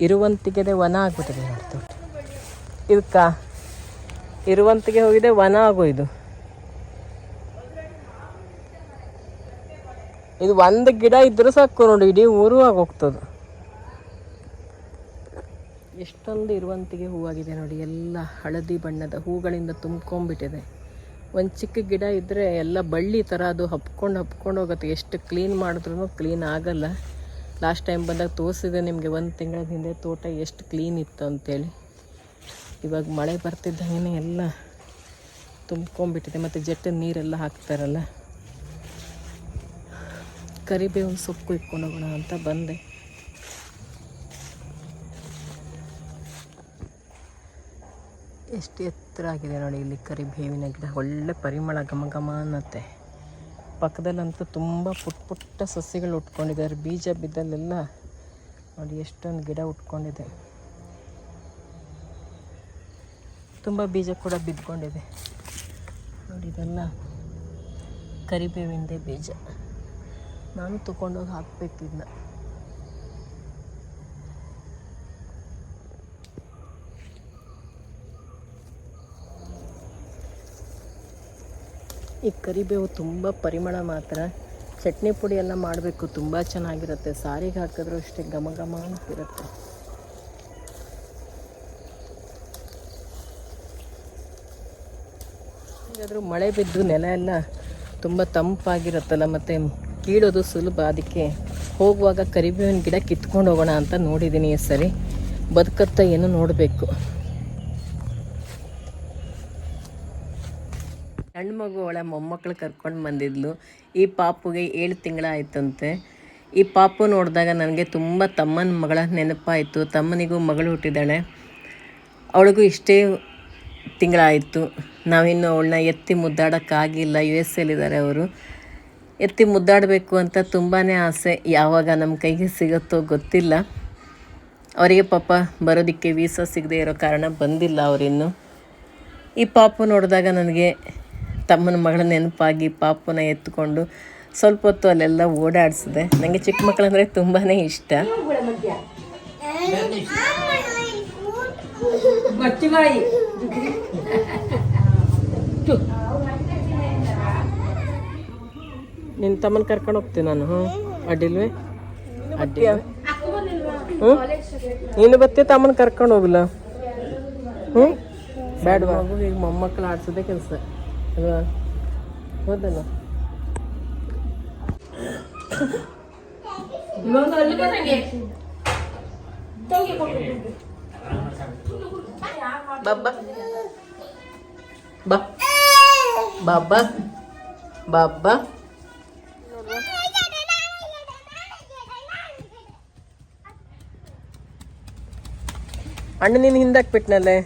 ಇರುವಂತಿಗೆ ವನ ಆಗ್ಬಿಟ್ಟಿದೆ ನೋಡ್ತು. ಇದಕ್ಕೆ ಇರುವಂತಿಗೆ ಹೋಗಿದೆ, ವನ ಆಗೋಯ್ದು. ಇದು ಒಂದು ಗಿಡ ಇದ್ರೂ ಸಾಕು ನೋಡಿ, ಇಡೀ ಊರು ಆಗೋಗ್ತದೆ. ಎಷ್ಟೊಂದು ಇರುವಂತಿಗೆ ಹೂವಾಗಿದೆ ನೋಡಿ, ಎಲ್ಲ ಹಳದಿ ಬಣ್ಣದ ಹೂಗಳಿಂದ ತುಂಬ್ಕೊಂಡ್ಬಿಟ್ಟಿದೆ. ಒಂದು ಚಿಕ್ಕ ಗಿಡ ಇದ್ದರೆ ಎಲ್ಲ ಬಳ್ಳಿ ಥರ ಅದು ಹಪ್ಕೊಂಡು ಹೋಗುತ್ತೆ. ಎಷ್ಟು ಕ್ಲೀನ್ ಮಾಡಿದ್ರೂ ಕ್ಲೀನ್ ಆಗಲ್ಲ. ಲಾಸ್ಟ್ ಟೈಮ್ ಬಂದಾಗ ತೋರಿಸಿದೆ ನಿಮಗೆ, 1 ತಿಂಗಳ ಹಿಂದೆ ತೋಟ ಎಷ್ಟು ಕ್ಲೀನ್ ಇತ್ತು ಅಂತೇಳಿ. ಇವಾಗ ಮಳೆ ಬರ್ತಿದ್ದಂಗೆ ಎಲ್ಲ ತುಂಬ್ಕೊಂಡ್ಬಿಟ್ಟಿದೆ. ಮತ್ತು ಜೆಟ್ಟಿನ ನೀರೆಲ್ಲ ಹಾಕ್ತಾರಲ್ಲ. ಕರಿಬೇವಿನ ಸೊಪ್ಪು ಇಟ್ಕೊಂಡು ಹೋಗೋಣ ಅಂತ ಬಂದೆ. ಎಷ್ಟು ಎತ್ತರ ಆಗಿದೆ ನೋಡಿ ಇಲ್ಲಿ ಕರಿಬೇವಿನ ಗಿಡ. ಒಳ್ಳೆ ಪರಿಮಳ, ಘಮ ಘಮ ಅನ್ನತ್ತೆ. ಪಕ್ಕದಲ್ಲಂತೂ ತುಂಬ ಪುಟ್ಟ ಸಸ್ಯಗಳು ಉಟ್ಕೊಂಡಿದ್ದಾರೆ. ಬೀಜ ಬಿದ್ದಲ್ಲೆಲ್ಲ ನೋಡಿ ಎಷ್ಟೊಂದು ಗಿಡ ಉಟ್ಕೊಂಡಿದೆ. ತುಂಬ ಬೀಜ ಕೂಡ ಬಿದ್ಕೊಂಡಿದೆ ನೋಡಿ. ಇದೆಲ್ಲ ಕರಿಬೇವಿಂದೇ ಬೀಜ. ನಾನು ತಗೊಂಡೋಗಿ ಹಾಕಬೇಕಿದ್ನ. ಈ ಕರಿಬೇವು ತುಂಬ ಪರಿಮಳ ಮಾತ್ರ. ಚಟ್ನಿ ಪುಡಿ ಎಲ್ಲ ಮಾಡಬೇಕು, ತುಂಬ ಚೆನ್ನಾಗಿರುತ್ತೆ. ಸಾರಿಗೆ ಹಾಕಿದ್ರೂ ಅಷ್ಟೇ ಘಮ ಘಮ ಅಂತಿರುತ್ತೆ. ಹೇಗಾದರೂ ಮಳೆ ಬಿದ್ದು ನೆಲ ಎಲ್ಲ ತುಂಬ ತಂಪಾಗಿರುತ್ತಲ್ಲ, ಮತ್ತು ಕೀಳೋದು ಸುಲಭ. ಅದಕ್ಕೆ ಹೋಗುವಾಗ ಕರಿಬೇವಿನ ಗಿಡ ಕಿತ್ಕೊಂಡು ಹೋಗೋಣ ಅಂತ ನೋಡಿದ್ದೀನಿ ಈ ಸರಿ. ಬದುಕತ್ತ ಏನು ನೋಡಬೇಕು. ಹೆಣ್ಣು ಮಗು ಅವಳ ಮೊಮ್ಮಕ್ಕಳು ಕರ್ಕೊಂಡು ಬಂದಿದ್ಲು. ಈ ಪಾಪುಗೆ 7 ತಿಂಗಳಾಯ್ತಂತೆ. ಈ ಪಾಪು ನೋಡಿದಾಗ ನನಗೆ ತುಂಬ ತಮ್ಮನ ಮಗಳ ನೆನಪಾಯಿತು. ತಮ್ಮನಿಗೂ ಮಗಳು ಹುಟ್ಟಿದ್ದಾಳೆ, ಅವಳಿಗೂ ಇಷ್ಟೇ ತಿಂಗಳಾಯಿತು. ನಾವಿನ್ನು ಅವಳನ್ನ ಎತ್ತಿ ಮುದ್ದಾಡೋಕ್ಕಾಗಿಲ್ಲ. US ಅಲ್ಲಿದ್ದಾರೆ ಅವರು. ಎತ್ತಿ ಮುದ್ದಾಡಬೇಕು ಅಂತ ತುಂಬಾ ಆಸೆ. ಯಾವಾಗ ನಮ್ಮ ಕೈಗೆ ಸಿಗುತ್ತೋ ಗೊತ್ತಿಲ್ಲ. ಅವರಿಗೆ ಪಾಪ ಬರೋದಕ್ಕೆ ವೀಸಾ ಸಿಗದೆ ಇರೋ ಕಾರಣ ಬಂದಿಲ್ಲ ಅವರಿನ್ನು. ಈ ಪಾಪು ನೋಡಿದಾಗ ನನಗೆ ತಮ್ಮನ ಮಗಳ ನೆನಪಾಗಿ ಪಾಪುನ ಎತ್ಕೊಂಡು ಸ್ವಲ್ಪ ಹೊತ್ತು ಅಲ್ಲೆಲ್ಲ ಓಡಾಡಿಸಿದೆ. ನನಗೆ ಚಿಕ್ಕ ಮಕ್ಕಳಂದರೆ ತುಂಬಾ ಇಷ್ಟ. ನಿನ್ನ ತಮ್ಮನ ಕರ್ಕೊಂಡು ಹೋಗ್ತೀನಿ ನಾನು. ಅಡ್ಡಿಲ್ವೇ? ಅಡ್ಡಿ. ನೀನು ಬತ್ತೆ ತಮ್ಮನ ಕರ್ಕೊಂಡು ಹೋಗಲ್ಲ. ಬೇಡವಾ? ಈಗ ಮೊಮ್ಮಕ್ಕಳು ಆಡ್ಸೋದೇ ಕೆಲಸ ಅಲ್ವಾ? ಹೌದಲ್ಲ? ಬಾಬಾ ಬಾಬಾ ಬಾಬಾ ಅಣ್ಣ ನೀನು ಹಿಂದಾಕ್ಬಿಟ್ನಲ್ಲೇ.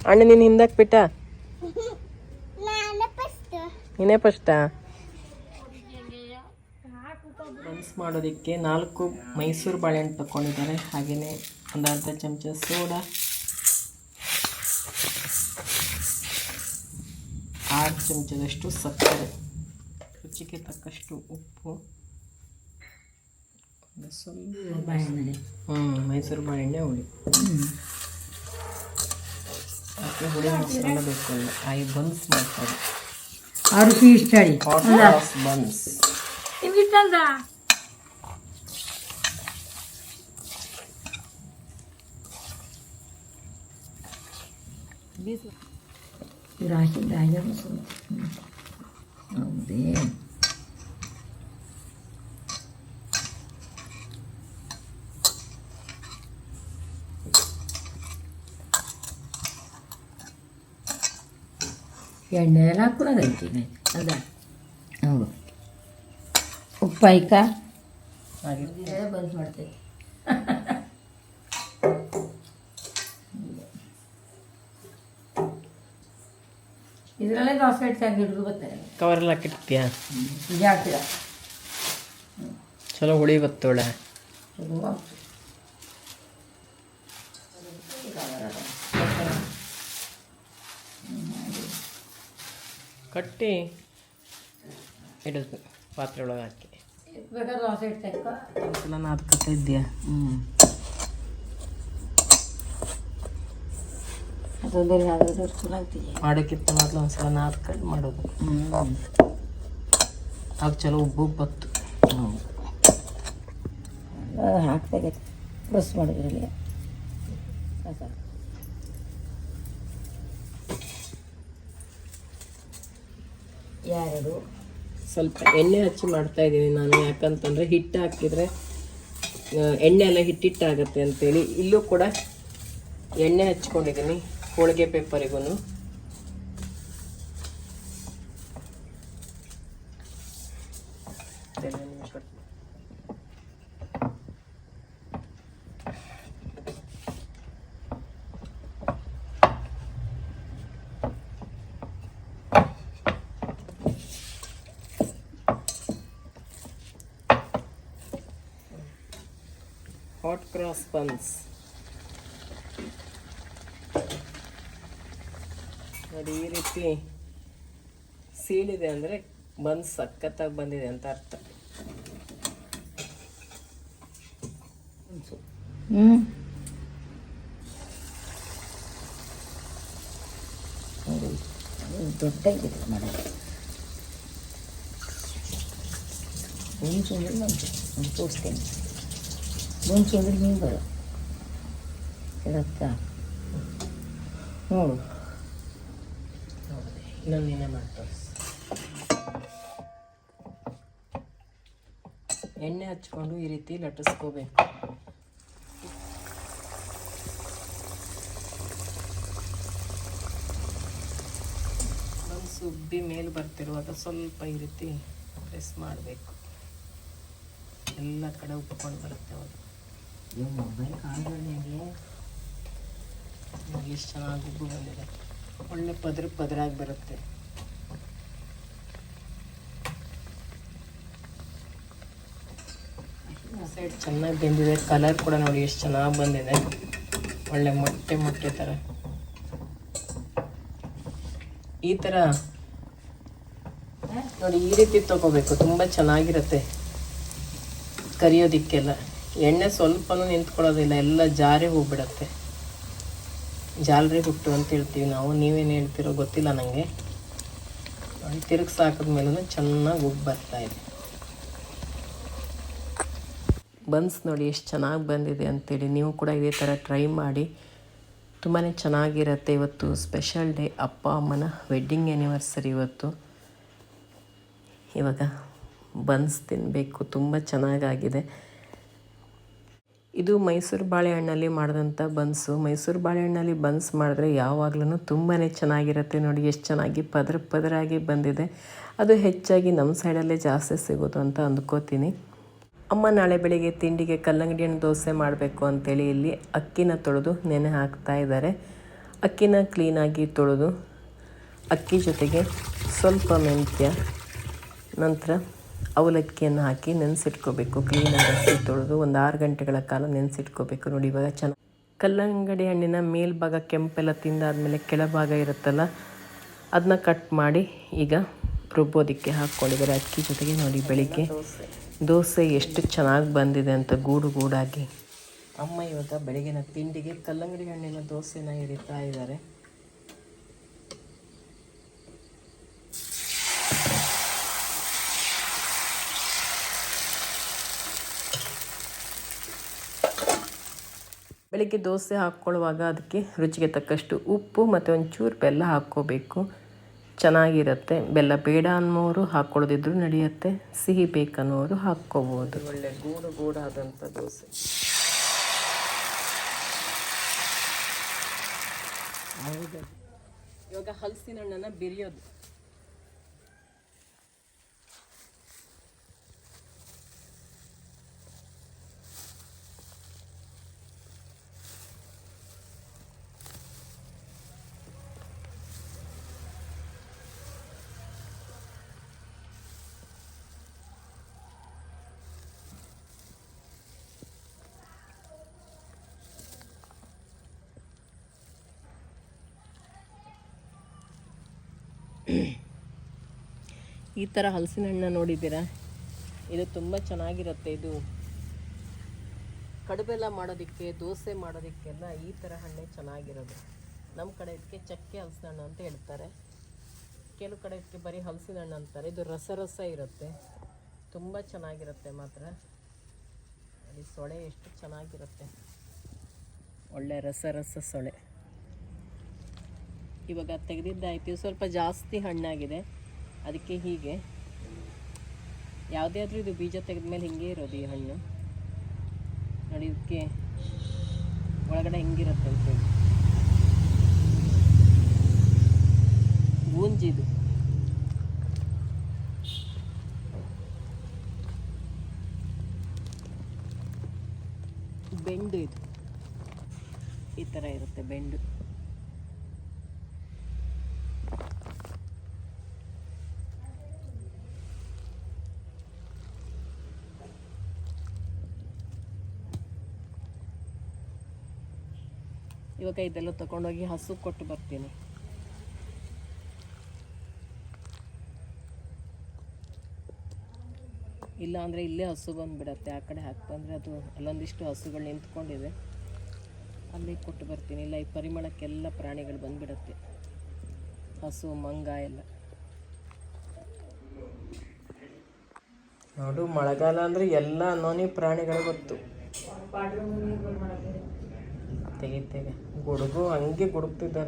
ಅಣ್ಣ ನೀನು ಹಿಂದಾಕ್ಬಿಟ್ಟ? ನೀನೇ ಫಸ್ಟಾ? ಬನ್ಸ್ ಮಾಡೋದಕ್ಕೆ 4 ಮೈಸೂರು ಬಾಳೆಹಣ್ಣು ತಗೊಂಡಿದ್ದಾರೆ. ಹಾಗೆಯೇ ಒಂದು ಅರ್ಧ ಚಮಚ ಸೋಡಾ, 6 ಚಮಚದಷ್ಟು ಸಕ್ಕರೆ, ರುಚಿಗೆ ತಕ್ಕಷ್ಟು ಉಪ್ಪು, ಸ್ವಲ್ಪ ಬಾಳೆಹಣ್ಣೆ. ಮೈಸೂರು ಬಾಳೆಹಣ್ಣೆ ಹುಳಿ. ಅದಕ್ಕೆ ಹುಳಿ ಮೊಸರನ್ನ ಬೇಕು. ಆಯಿ ಬನ್ಸ್ ಮಾಡ್ತಾರೆ. 6 ಪೀಸ್ ತಳಿ ಬನ್ಸ್ ನಿಮ್ಗಿಟ್ಟಲ್ದ ರಾಶಿ ಹೌದೇ. ಎಣ್ಣೆ ಎಲ್ಲ ಹಾಕ್ಕೊಳಗೈತಿ ಅದ. ಹೌದು, ಉಪ್ಪು ಆಯ್ಕ ಬಂದ್ ಮಾಡ್ತೈತಿ. ಇದರಲ್ಲೇ ದೋಸೆ ಇಟ್ಟು ಹಿಡಿದು ಬರ್ತಾರೆ. ಕವರೆಲ್ಲ ಹಾಕಿರ್ತೀಯ? ನಿಜ ಹಾಕ್ತೀರ? ಚಲೋ ಹುಳಿ ಬತ್ತೋಳೆ. ಕಟ್ಟಿ ಇಡೋದು ಪಾತ್ರೆ ಒಳಗೆ ಹಾಕಿ. ಬೇಕಾದ್ರೆ ದೋಸೆ ಇಟ್ಟು ನಾನು ಅದು ಕಟ್ಟಿದ್ಯಾ? ಅದೊಂದೇ ಯಾವುದಾದ್ರು ಚಲೋ ಆಗ್ತಿದೆ. ಮಾಡೋಕ್ಕಿಂತ ಮೊದಲು ಒಂದು ಸಲ ನಾದ್ಕೊಂಡು ಮಾಡೋದು. ಆಗ ಚಲೋ ಉಬ್ಬು ಬತ್ತು. ಹಾಕ್ದಾಗೆ ಪ್ರೆಸ್ ಮಾಡಿದ್ರಲ್ಲಿ ಎರಡು ಸ್ವಲ್ಪ ಎಣ್ಣೆ ಹಚ್ಚಿ ಮಾಡ್ತಾ ಇದ್ದೀನಿ ನಾನು, ಯಾಕಂತಂದರೆ ಹಿಟ್ಟು ಹಾಕಿದರೆ ಎಣ್ಣೆ ಎಲ್ಲ ಹಿಟ್ಟಿಟ್ಟಾಗತ್ತೆ ಅಂತೇಳಿ. ಇಲ್ಲೂ ಕೂಡ ಎಣ್ಣೆ ಹಚ್ಕೊಂಡಿದ್ದೀನಿ ಹೋಳಿಗೆ ಪೇಪರಿಗೂ. ಹಾಟ್ ಕ್ರಾಸ್ ಬನ್ಸ್ ನೋಡಿ, ಈ ರೀತಿ ಸೀಳಿದೆ ಅಂದರೆ ಬನ್ಸ್ ಸಖತ್ತಾಗಿ ಬಂದಿದೆ ಅಂತ ಅರ್ಥ. ದೊಡ್ಡ ಇದೆ ಮಾಡೋದು. ಮುಂಚೆ ಅಂದ್ರೆ ತೋರಿಸ್ತೇನೆ. ಮುಂಚೆ ಅಂದ್ರೆ ನೀವು ಬರೋ ಇರತ್ತಾ ನೋಡು. ಇನ್ನೊಂದು ನೀನೇ ಮಾಡ್ತೇವೆ. ಎಣ್ಣೆ ಹಚ್ಕೊಂಡು ಈ ರೀತಿ ಲಟ್ಟಿಸ್ಕೋಬೇಕು. ಒಂದು ಸುಬ್ಬಿ ಮೇಲೆ ಬರ್ತಿರುವಾಗ ಸ್ವಲ್ಪ ಈ ರೀತಿ ಪ್ರೆಸ್ ಮಾಡಬೇಕು. ಎಲ್ಲ ಕಡೆ ಉಪ್ಕೊಂಡು ಬರುತ್ತೆ ಅವಾಗ. ಮೊಬೈಲ್ ಕಾಣೋದು ಎಷ್ಟು ಚೆನ್ನಾಗಿ ಉಬ್ಬು ಬಂದಿದೆ. ಒಳ್ಳೆ ಪದರಾಗಿ ಬರುತ್ತೆ. ಸೈಡ್ ಚೆನ್ನಾಗಿ ಬೆಂದಿದೆ. ಕಲರ್ ಕೂಡ ನೋಡಿ ಎಷ್ಟು ಚೆನ್ನಾಗಿ ಬಂದಿದೆ. ಒಳ್ಳೆ ಮೊಟ್ಟೆ ಥರ. ಈ ಥರ ನೋಡಿ ಈ ರೀತಿ ತಗೋಬೇಕು. ತುಂಬ ಚೆನ್ನಾಗಿರುತ್ತೆ ಕರಿಯೋದಿಕ್ಕೆಲ್ಲ. ಎಣ್ಣೆ ಸ್ವಲ್ಪನೂ ನಿಂತ್ಕೊಳ್ಳೋದಿಲ್ಲ, ಎಲ್ಲ ಜಾರಿ ಹೋಗ್ಬಿಡತ್ತೆ. ಜಾಲರಿ ಹುಟ್ಟು ಅಂತ ಹೇಳ್ತೀವಿ ನಾವು. ನೀವೇನು ಹೇಳ್ತಿರೋ ಗೊತ್ತಿಲ್ಲ ನನಗೆ. ನೋಡಿ ತಿರುಗಿಸಿ ಹಾಕಿದ್ಮೇಲೂ ಚೆನ್ನಾಗಿ ಉಬ್ಬು ಬರ್ತಾಯಿದೆ. ಬನ್ಸ್ ನೋಡಿ ಎಷ್ಟು ಚೆನ್ನಾಗಿ ಬಂದಿದೆ ಅಂತೇಳಿ ನೀವು ಕೂಡ ಇದೇ ಥರ ಟ್ರೈ ಮಾಡಿ. ತುಂಬಾ ಚೆನ್ನಾಗಿರುತ್ತೆ. ಇವತ್ತು ಸ್ಪೆಷಲ್ ಡೇ, ಅಪ್ಪ ಅಮ್ಮನ ವೆಡ್ಡಿಂಗ್ ಆ್ಯನಿವರ್ಸರಿ ಇವತ್ತು. ಇವಾಗ ಬನ್ಸ್ ತಿನ್ನಬೇಕು. ತುಂಬ ಚೆನ್ನಾಗಾಗಿದೆ. ಇದು ಮೈಸೂರು ಬಾಳೆಹಣ್ಣಲ್ಲಿ ಮಾಡಿದಂಥ ಬನ್ಸು. ಮೈಸೂರು ಬಾಳೆಹಣ್ಣಲ್ಲಿ ಬನ್ಸ್ ಮಾಡಿದ್ರೆ ಯಾವಾಗಲೂ ತುಂಬಾ ಚೆನ್ನಾಗಿರುತ್ತೆ. ನೋಡಿ ಎಷ್ಟು ಚೆನ್ನಾಗಿ ಪದರಾಗಿ ಬಂದಿದೆ. ಅದು ಹೆಚ್ಚಾಗಿ ನಮ್ಮ ಸೈಡಲ್ಲೇ ಜಾಸ್ತಿ ಸಿಗೋದು ಅಂತ ಅಂದ್ಕೋತೀನಿ. ಅಮ್ಮ ನಾಳೆ ಬೆಳಿಗ್ಗೆ ತಿಂಡಿಗೆ ಕಲ್ಲಂಗಡಿ ಹಣ್ಣು ದೋಸೆ ಮಾಡಬೇಕು ಅಂತೇಳಿ ಇಲ್ಲಿ ಅಕ್ಕಿನ ತೊಳೆದು ನೆನೆ ಹಾಕ್ತಾ ಇದ್ದಾರೆ. ಅಕ್ಕಿನ ಕ್ಲೀನಾಗಿ ತೊಳೆದು ಅಕ್ಕಿ ಜೊತೆಗೆ ಸ್ವಲ್ಪ ಮೆಂತ್ಯ, ನಂತರ ಅವಲಕ್ಕಿಯನ್ನು ಹಾಕಿ ನೆನೆಸಿಟ್ಕೋಬೇಕು. ಕ್ಲೀನಾಗಿ ಅಕ್ಕಿ ತೊಳೆದು ಒಂದು 6 ಗಂಟೆಗಳ ಕಾಲ ನೆನೆಸಿಟ್ಕೋಬೇಕು. ನೋಡಿ ಇವಾಗ ಚೆನ್ನಾಗಿ ಕಲ್ಲಂಗಡಿ ಹಣ್ಣಿನ ಮೇಲ್ಭಾಗ ಕೆಂಪೆಲ್ಲ ತಿಂದಾದ್ಮೇಲೆ ಕೆಳಭಾಗ ಇರುತ್ತಲ್ಲ, ಅದನ್ನ ಕಟ್ ಮಾಡಿ ಈಗ ರುಬ್ಬೋದಕ್ಕೆ ಹಾಕ್ಕೊಂಡಿದ್ದಾರೆ ಅಕ್ಕಿ ಜೊತೆಗೆ. ನೋಡಿ ಬೆಳಿಗ್ಗೆ ದೋಸೆ ಎಷ್ಟು ಚೆನ್ನಾಗಿ ಬಂದಿದೆ ಅಂತ ಗೂಡಾಗಿ. ಅಮ್ಮ ಇವಾಗ ಬೆಳಗಿನ ತಿಂಡಿಗೆ ಕಲ್ಲಂಗಡಿ ಹಣ್ಣಿನ ದೋಸೆನ ಹಿಡಿತಾ ಇದ್ದಾರೆ. ಬೆಳಿಗ್ಗೆ ದೋಸೆ ಹಾಕ್ಕೊಳ್ಳುವಾಗ ಅದಕ್ಕೆ ರುಚಿಗೆ ತಕ್ಕಷ್ಟು ಉಪ್ಪು ಮತ್ತು ಒಂಚೂರು ಬೆಲ್ಲ ಹಾಕ್ಕೋಬೇಕು. ಚೆನ್ನಾಗಿರುತ್ತೆ. ಬೆಲ್ಲ ಬೇಡ ಅನ್ನೋರು ಹಾಕ್ಕೊಳ್ಳೋದಿದ್ರು ನಡೆಯುತ್ತೆ, ಸಿಹಿ ಬೇಕನ್ನೋರು ಹಾಕ್ಕೋಬೋದು. ಒಳ್ಳೆ ಗೂಡಾದಂಥ ದೋಸೆ. ಹೌದು. ಇವಾಗ ಹಲಸಿನ ಹಣ್ಣನ್ನು ಬಿರಿಯೋದು. ಈ ಥರ ಹಲಸಿನ ಹಣ್ಣು ನೋಡಿದ್ದೀರಾ? ಇದು ತುಂಬ ಚೆನ್ನಾಗಿರುತ್ತೆ. ಇದು ಕಡುಬೆಲ್ಲ ಮಾಡೋದಕ್ಕೆ, ದೋಸೆ ಮಾಡೋದಕ್ಕೆಲ್ಲ ಈ ಥರ ಹಣ್ಣೆ ಚೆನ್ನಾಗಿರೋದು. ನಮ್ಮ ಕಡೆ ಇದಕ್ಕೆ ಚಕ್ಕೆ ಹಲಸಿನ ಹಣ್ಣು ಅಂತ ಹೇಳ್ತಾರೆ, ಕೆಲವು ಕಡೆ ಇದಕ್ಕೆ ಬರೀ ಹಲಸಿನ ಹಣ್ಣು ಅಂತಾರೆ. ಇದು ರಸ ಇರುತ್ತೆ, ತುಂಬ ಚೆನ್ನಾಗಿರುತ್ತೆ ಮಾತ್ರ. ಅಲ್ಲಿ ಸೊಳೆ ಎಷ್ಟು ಚೆನ್ನಾಗಿರುತ್ತೆ, ಒಳ್ಳೆ ರಸ ಸೊಳೆ. ಇವಾಗ ತೆಗೆದಿದ್ದಾಯ್ತು, ಸ್ವಲ್ಪ ಜಾಸ್ತಿ ಹಣ್ಣಾಗಿದೆ, ಅದಕ್ಕೆ ಹೀಗೆ. ಯಾವುದೇ ಆದರೂ ಇದು ಬೀಜ ತೆಗೆದ ಮೇಲೆ ಹಿಂಗೆ ಇರೋದು ಈ ಹಣ್ಣು ನೋಡಿ. ಇದಕ್ಕೆ ಒಳಗಡೆ ಹಿಂಗಿರುತ್ತೆ ಅಂತೇಳಿ ಗೂಂಜಿದು. ಬೆಂಡು ಇದು ಈ ಥರ ಇರುತ್ತೆ ಬೆಂಡು. ಇವಾಗ ಇದೆಲ್ಲ ತಗೊಂಡೋಗಿ ಹಸು ಕೊಟ್ಟು ಬರ್ತೀನಿ. ಇಲ್ಲ ಅಂದರೆ ಇಲ್ಲೇ ಹಸು ಬಂದುಬಿಡತ್ತೆ, ಆ ಕಡೆ ಹಾಕಿ ಬಂದರೆ ಅದು ಅಲ್ಲೊಂದಿಷ್ಟು ಹಸುಗಳು ನಿಂತ್ಕೊಂಡಿದೆ, ಅಲ್ಲಿ ಕೊಟ್ಟು ಬರ್ತೀನಿ. ಇಲ್ಲ ಈ ಪರಿಮಳಕ್ಕೆಲ್ಲ ಪ್ರಾಣಿಗಳು ಬಂದುಬಿಡತ್ತೆ, ಹಸು ಮಂಗ ಎಲ್ಲ. ನೋಡು, ಮಳೆಗಾಲ ಅಂದರೆ ಎಲ್ಲ ನೋನಿ ಪ್ರಾಣಿಗಳು ಗೊತ್ತು. ತೆಗೆ ಗುಡುಗು ಹಂಗೆ ಗುಡುಗ್ತಿದ್ದಾನೆ.